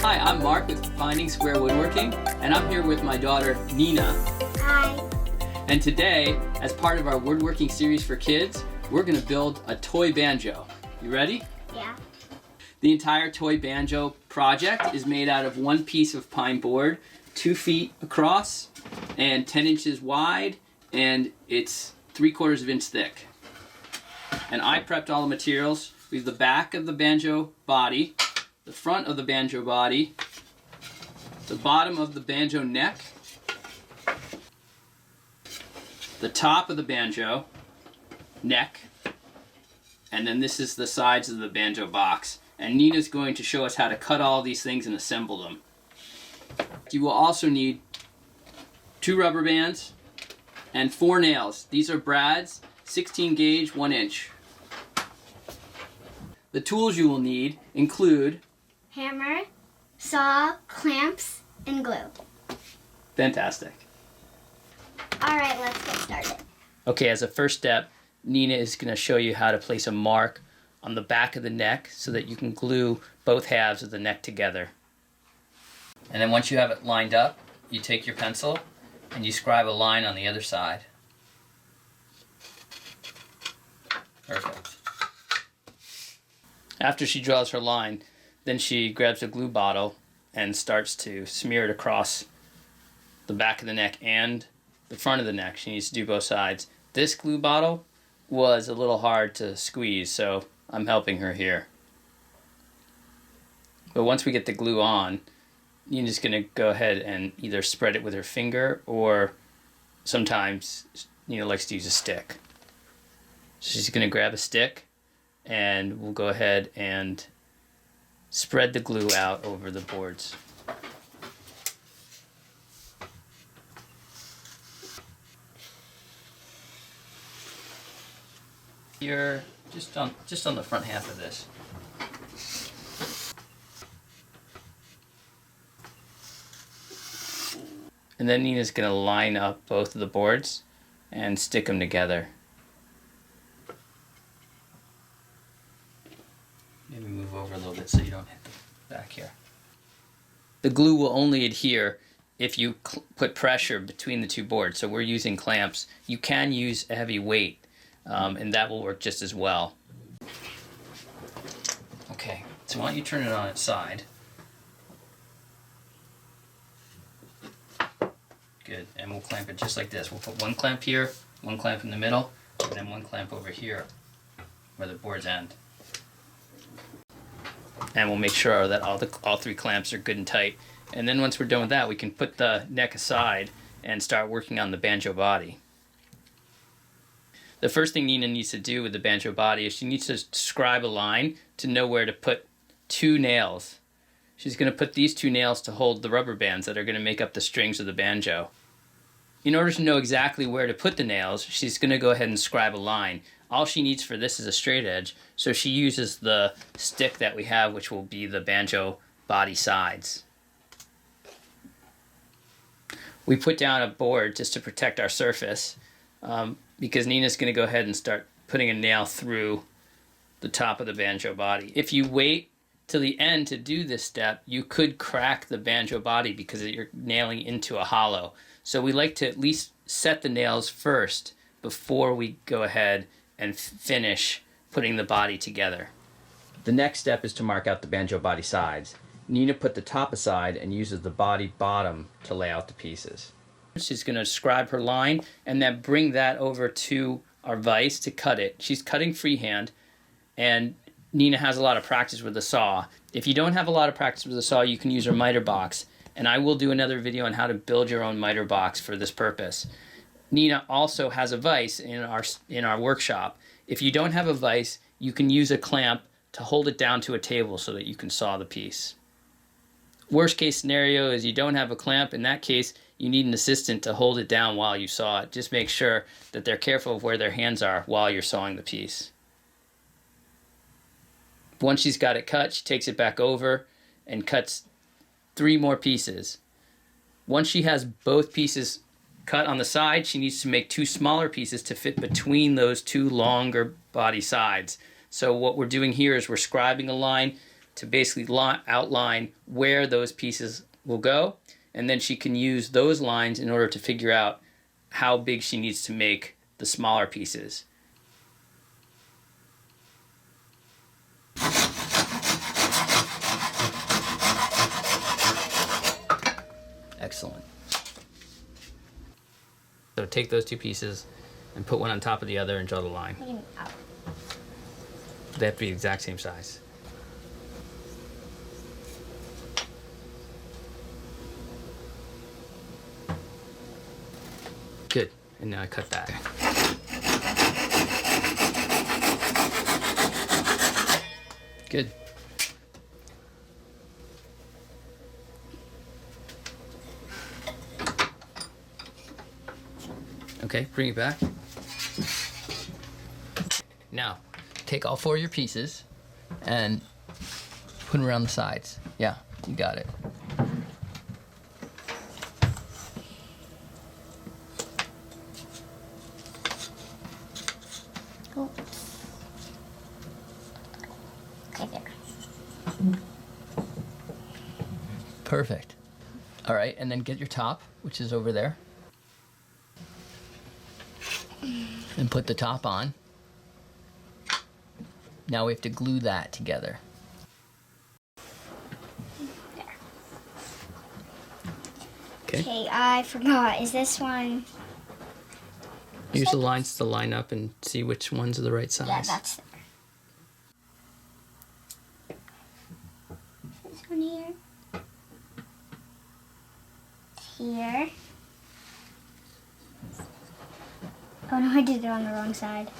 Hi, I'm Mark with Finding Square Woodworking, and I'm here with my daughter, Nina. Hi. And today, as part of our woodworking series for kids, we're going to build a toy banjo. You ready? Yeah. The entire toy banjo project is made out of one piece of pine board, 2 feet across and 10 inches wide, and it's 3/4 inch thick. And I prepped all the materials. We have the back of the banjo body, the front of the banjo body, the bottom of the banjo neck, the top of the banjo neck, and then this is the sides of the banjo box. And Nina's going to show us how to cut all these things and assemble them. You will also need 2 rubber bands and 4 nails. These are brads, 16 gauge, 1 inch. The tools you will need include hammer, saw, clamps, and glue. Fantastic. All right, let's get started. Okay, as a first step, Nina is going to show you how to place a mark on the back of the neck so that you can glue both halves of the neck together. And then once you have it lined up, you take your pencil and you scribe a line on the other side. Perfect. After she draws her line, then she grabs a glue bottle and starts to smear it across the back of the neck and the front of the neck. She needs to do both sides. This glue bottle was a little hard to squeeze, so I'm helping her here. But once we get the glue on, Nina's going to go ahead and either spread it with her finger, or sometimes Nina likes to use a stick. So she's going to grab a stick, and we'll go ahead and spread the glue out over the boards. You're just on the front half of this. And then Nina's going to line up both of the boards and stick them together. Maybe move over a little bit so you don't hit the back here. The glue will only adhere if you put pressure between the 2 boards. So we're using clamps. You can use a heavy weight, and that will work just as well. Okay, so why don't you turn it on its side. Good, and we'll clamp it just like this. We'll put 1 clamp here, 1 clamp in the middle, and then 1 clamp over here where the boards end. And we'll make sure that all 3 clamps are good and tight. And then once we're done with that, we can put the neck aside and start working on the banjo body. The first thing Nina needs to do with the banjo body is she needs to scribe a line to know where to put 2 nails. She's going to put these 2 nails to hold the rubber bands that are going to make up the strings of the banjo. In order to know exactly where to put the nails, she's going to go ahead and scribe a line. All she needs for this is a straight edge, so she uses the stick that we have, which will be the banjo body sides. We put down a board just to protect our surface, because Nina's going to go ahead and start putting a nail through the top of the banjo body. If you wait till the end to do this step, you could crack the banjo body because you're nailing into a hollow. So we like to at least set the nails first before we go ahead and finish putting the body together. The next step is to mark out the banjo body sides. Nina put the top aside and uses the body bottom to lay out the pieces. She's going to scribe her line and then bring that over to our vise to cut it. She's cutting freehand, and Nina has a lot of practice with the saw. If you don't have a lot of practice with the saw, you can use her miter box, and I will do another video on how to build your own miter box for this purpose. Nina also has a vise in our workshop. If you don't have a vise, you can use a clamp to hold it down to a table so that you can saw the piece. Worst case scenario is you don't have a clamp. In that case, you need an assistant to hold it down while you saw it. Just make sure that they're careful of where their hands are while you're sawing the piece. Once she's got it cut, she takes it back over and cuts 3 more pieces. Once she has both pieces cut on the side, she needs to make 2 smaller pieces to fit between those 2 longer body sides. So what we're doing here is we're scribing a line to basically outline where those pieces will go, and then she can use those lines in order to figure out how big she needs to make the smaller pieces. Excellent. So take those two pieces and put one on top of the other and draw the line. They have to be the exact same size. Good. And now I cut that. Good. Okay, bring it back. Now, take all four of your pieces and put them around the sides. Yeah, you got it. Oops. Okay, there. Perfect. All right, and then get your top, which is over there. And put the top on. Now we have to glue that together. There. Okay. Okay, I forgot. Is this one? Use the lines to line up and see which ones are the right size. Yeah, that's there. This one here. Here. Oh no, I did it on the wrong side.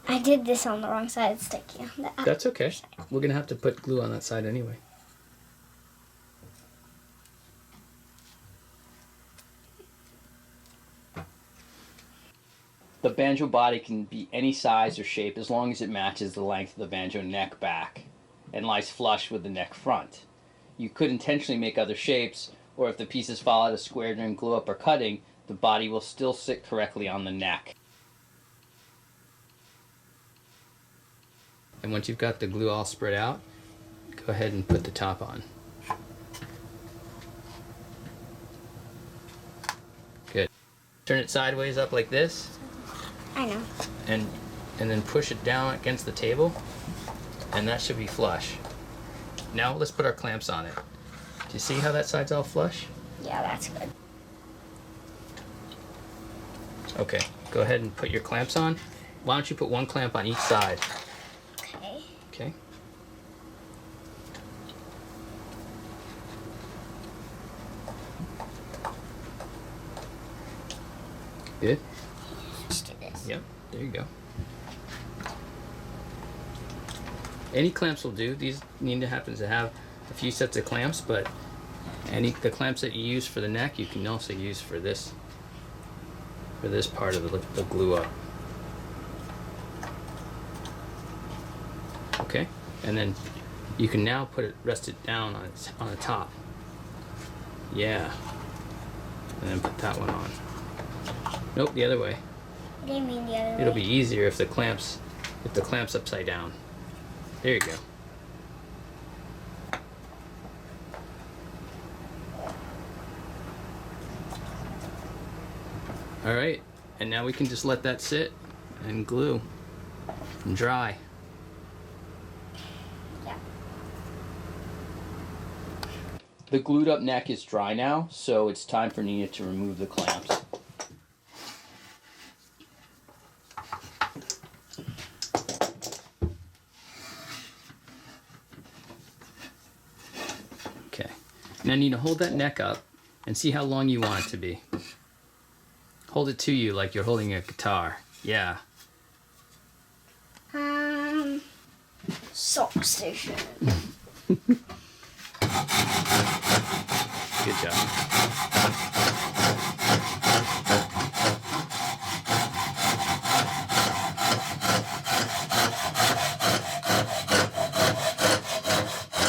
I did this on the wrong side. It's sticky on the That's okay. We're gonna have to put glue on that side anyway. The banjo body can be any size or shape as long as it matches the length of the banjo neck back and lies flush with the neck front. You could intentionally make other shapes, or if the pieces fall out of square during glue up or cutting, the body will still sit correctly on the neck. And once you've got the glue all spread out, go ahead and put the top on. Good. Turn it sideways up like this. I know. And then push it down against the table, and that should be flush. Now let's put our clamps on it. Do you see how that side's all flush? Yeah, that's good. Okay, go ahead and put your clamps on. Why don't you put one clamp on each side? Okay. Okay. Good? Let's do this. Yep, there you go. Any clamps will do. These Nina happens to have a few sets of clamps, but the clamps that you use for the neck, you can also use for this part of the glue up. Okay, and then you can now rest it down on the top. Yeah, and then put that one on. Nope, the other way. What do you mean the other way? It'll be easier if the clamp's upside down. There you go. All right, and now we can just let that sit and glue and dry. Yeah. The glued up neck is dry now, so it's time for Nina to remove the clamps. Okay, now Nina, hold that neck up and see how long you want it to be. Hold it to you like you're holding a guitar. Yeah. Sock station. Good job.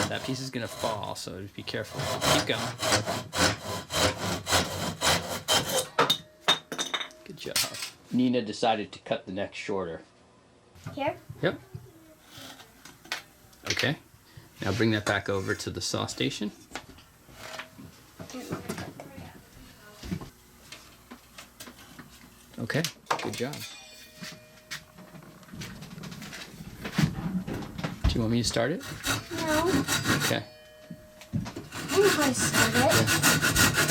That piece is gonna fall, so be careful. Keep going. Good job. Nina decided to cut the neck shorter. Here? Yep. Okay. Now bring that back over to the saw station. Okay, good job. Do you want me to start it? No. Okay. I know how to start it.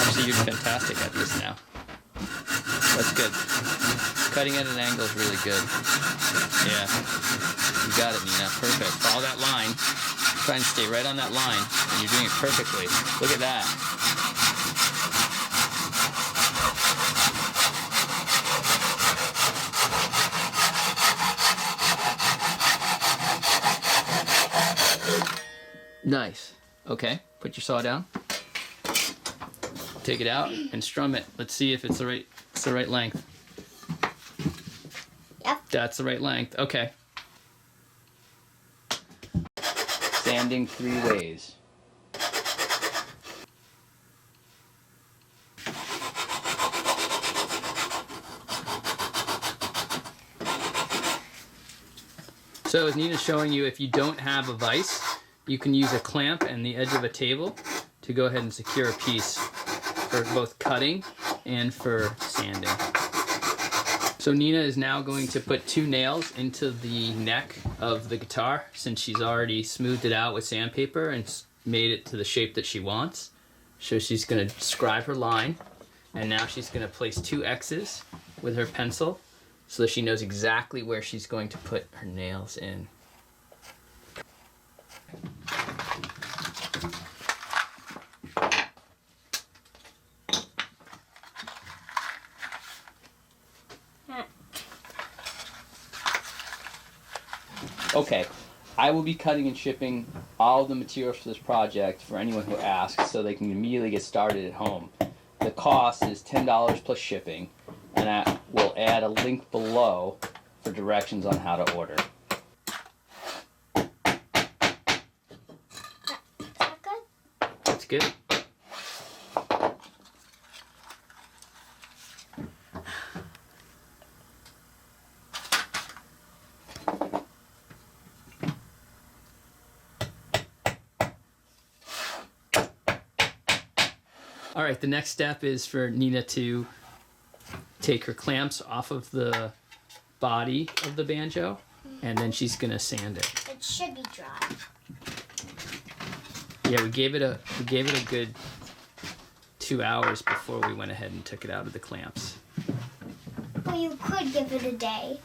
Actually, you're fantastic at this now. That's good. Cutting at an angle is really good. Yeah. You got it, Nina. Perfect. Follow that line. Try and stay right on that line, and you're doing it perfectly. Look at that. Nice. Okay, put your saw down. Take it out and strum it. Let's see if it's the right length. Yep. That's the right length. Okay. Sanding 3 ways. So as Nina's showing you, if you don't have a vise, you can use a clamp and the edge of a table to go ahead and secure a piece for both cutting and for sanding. So Nina is now going to put 2 nails into the neck of the guitar, since she's already smoothed it out with sandpaper and made it to the shape that she wants. So she's going to scribe her line, and now she's going to place 2 X's with her pencil so that she knows exactly where she's going to put her nails in. Okay, I will be cutting and shipping all of the materials for this project for anyone who asks, so they can immediately get started at home. The cost is $10 plus shipping, and I will add a link below for directions on how to order. Is that good? That's good. All right, the next step is for Nina to take her clamps off of the body of the banjo, and then she's gonna sand it. It should be dry. Yeah, we gave it a good 2 hours before we went ahead and took it out of the clamps. Well, you could give it a day.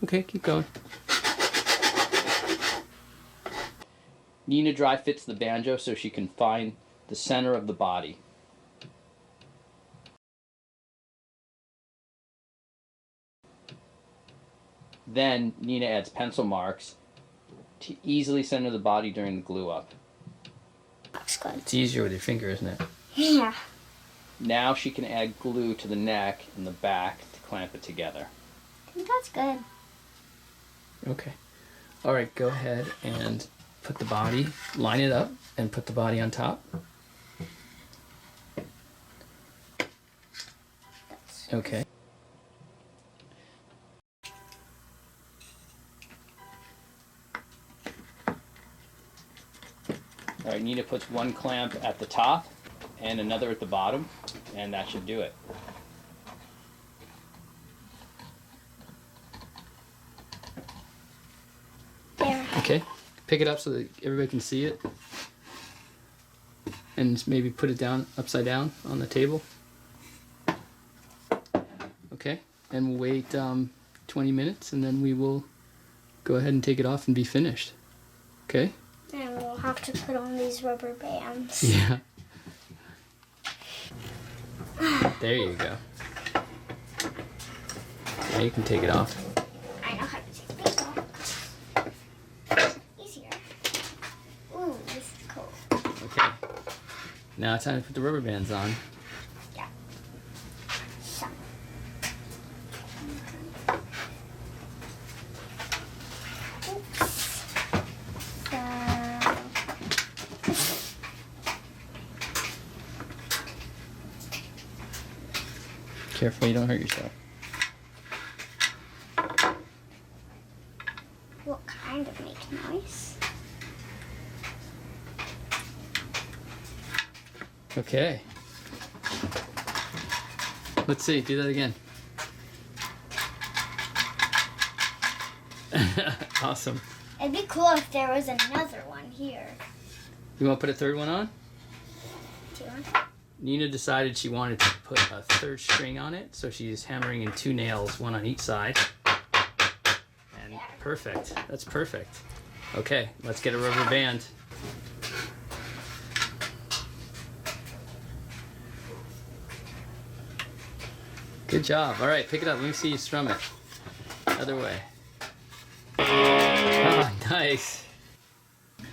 Okay, keep going. Nina dry fits the banjo so she can find the center of the body. Then Nina adds pencil marks to easily center the body during the glue up. Looks good. It's easier with your finger, isn't it? Yeah. Now she can add glue to the neck and the back to clamp it together. I think that's good. Okay. All right, go ahead and put the body, line it up, and put the body on top. Okay. All right, Nina puts 1 clamp at the top and another at the bottom, and that should do it. There. Okay, pick it up so that everybody can see it, and maybe put it down upside down on the table. Okay, and we'll wait 20 minutes, and then we will go ahead and take it off and be finished. Okay? And we'll have to put on these rubber bands. Yeah. There you go. Now you can take it off. I know how to take these off. Easier. Ooh, this is cool. Okay. Now it's time to put the rubber bands on. Yeah. So. Oops. Careful you don't hurt yourself. Okay. Let's see. Do that again. Awesome. It'd be cool if there was another one here. You want to put a third one on? Do you want? Nina decided she wanted to put a third string on it, so she's hammering in 2 nails, one on each side. And perfect. That's perfect. Okay, let's get a rubber band. Good job. All right, pick it up. Let me see you strum it. Other way. Oh, nice.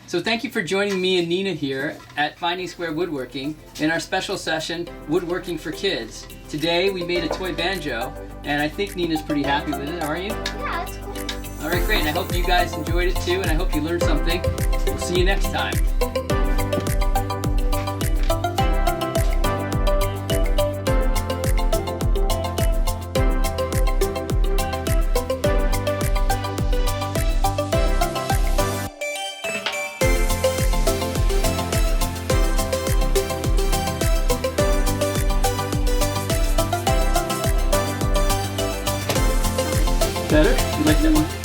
So thank you for joining me and Nina here at Finding Square Woodworking in our special session, Woodworking for Kids. Today we made a toy banjo, and I think Nina's pretty happy with it, are you? Yeah, that's cool. All right, great. And I hope you guys enjoyed it too, and I hope you learned something. We'll see you next time. Better? You like that one?